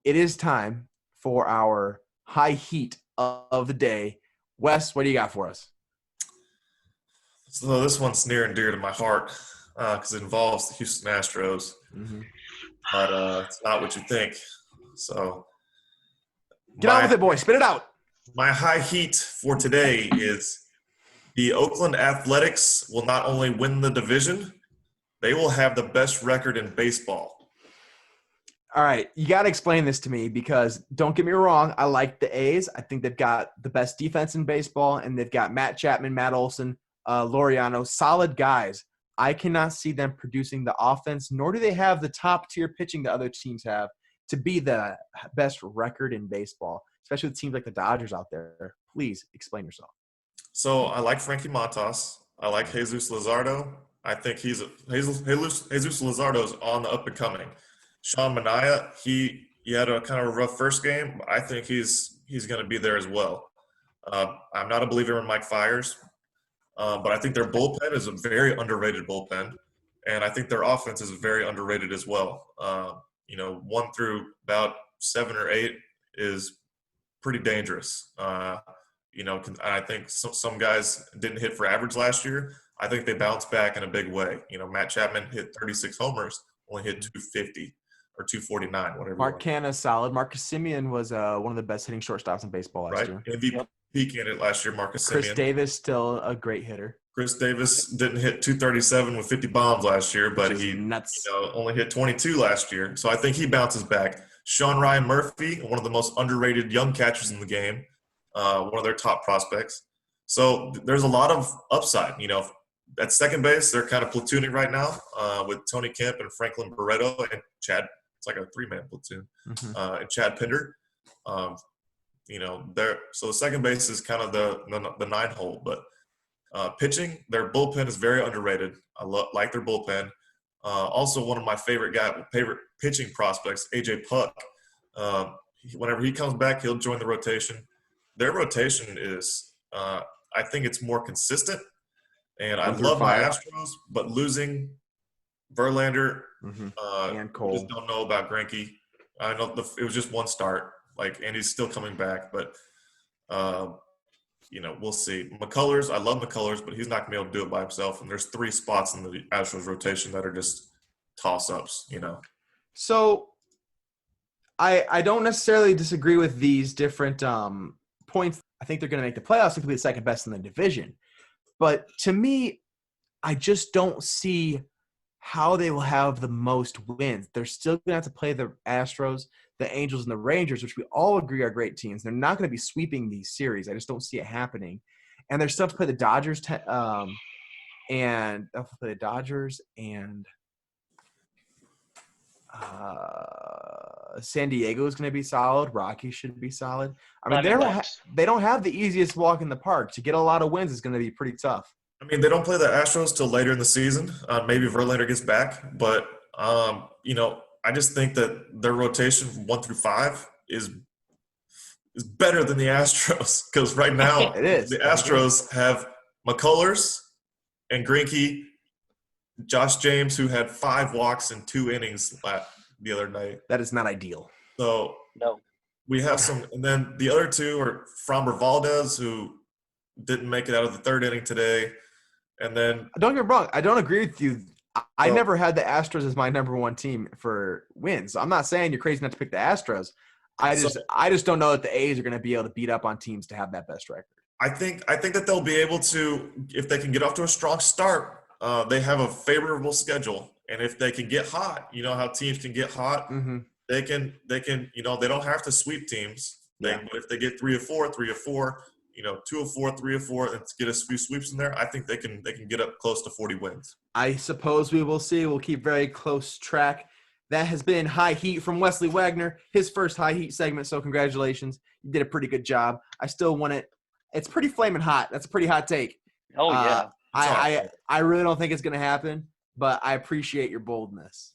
it is time for our high heat of the day. Wes, what do you got for us? So this one's near and dear to my heart because it involves the Houston Astros, Mm-hmm. but it's not what you think. So Get on with my it, boy. Spit it out. my high heat for today is the Oakland Athletics will not only win the division, they will have the best record in baseball. All right, you got to explain this to me because don't get me wrong, I like the A's. I think they've got the best defense in baseball, and they've got Matt Chapman, Matt Olson, Laureano, solid guys. I cannot see them producing the offense, nor do they have the top tier pitching that other teams have to be the best record in baseball, especially with teams like the Dodgers out there. Please explain yourself. So I like Frankie Montas. I like Jesus Luzardo. I think Jesus Luzardo is on the up and coming. Sean Manaea, he had a kind of a rough first game, but I think he's going to be there as well. I'm not a believer in Mike Fiers, but I think their bullpen is a very underrated bullpen, and I think their offense is very underrated as well. 1 through about 7 or 8 is pretty dangerous. I think some guys didn't hit for average last year. I think they bounced back in a big way. Matt Chapman hit 36 homers, only hit 250 or 249, whatever you Mark want. Canha's solid. Marcus Semien was one of the best hitting shortstops in baseball last Right? year. MVP candidate last year, Marcus Chris Semien. Davis, still a great hitter. Chris Davis didn't hit 237 with 50 bombs last year, but he nuts. only hit 22 last year. So I think he bounces back. Sean Ryan Murphy, one of the most underrated young catchers in the game, one of their top prospects. So there's a lot of upside. At second base, they're kind of platooning right now with Tony Kemp and Franklin Barreto and Chad. It's like a 3-man platoon. And Chad Pinder. So the second base is kind of the 9-hole, but pitching, their bullpen is very underrated. I like their bullpen. Also, one of my favorite pitching prospects, AJ Puck. Whenever he comes back, he'll join the rotation. Their rotation is, I think it's more consistent. And I love my Astros, but losing Verlander and Cole. Just don't know about Greinke. I know it was just one start, and he's still coming back, but we'll see. McCullers, I love McCullers, but he's not gonna be able to do it by himself. And there's 3 spots in the Astros rotation that are just toss-ups. So I don't necessarily disagree with these different points. I think they're going to make the playoffs and be the second best in the division. But to me, I just don't see how they will have the most wins. They're still going to have to play the Astros, the Angels, and the Rangers, which we all agree are great teams. They're not going to be sweeping these series. I just don't see it happening. And they're still have to play the Dodgers and San Diego is going to be solid. Rockies should be solid. I mean, they don't have the easiest walk in the park. To get a lot of wins is going to be pretty tough. I mean, they don't play the Astros till later in the season. Maybe Verlander gets back, but I just think that their rotation from 1 through 5 is better than the Astros because right now it is. The Astros have McCullers and Greinke, Josh James, who had 5 walks in 2 innings the other night. That is not ideal. So no, we have some, and then the other 2 are Framber Valdez, who didn't make it out of the 3rd inning today. And then don't get me wrong, I don't agree with you. I never had the Astros as my number 1 team for wins. I'm not saying you're crazy not to pick the Astros. I just don't know that the A's are going to be able to beat up on teams to have that best record. I think that they'll be able to, if they can get off to a strong start. They have a favorable schedule, and if they can get hot, how teams can get hot. Mm-hmm. They can. They don't have to sweep teams. But if they get 3 or 4, 2 or 4, 3 or 4, and get a few sweeps in there, I think they can get up close to 40 wins. I suppose we will see. We'll keep very close track. That has been High Heat from Wesley Wagner, his first High Heat segment, so congratulations. You did a pretty good job. I still want it. It's pretty flaming hot. That's a pretty hot take. Oh, yeah. I really don't think it's going to happen, but I appreciate your boldness.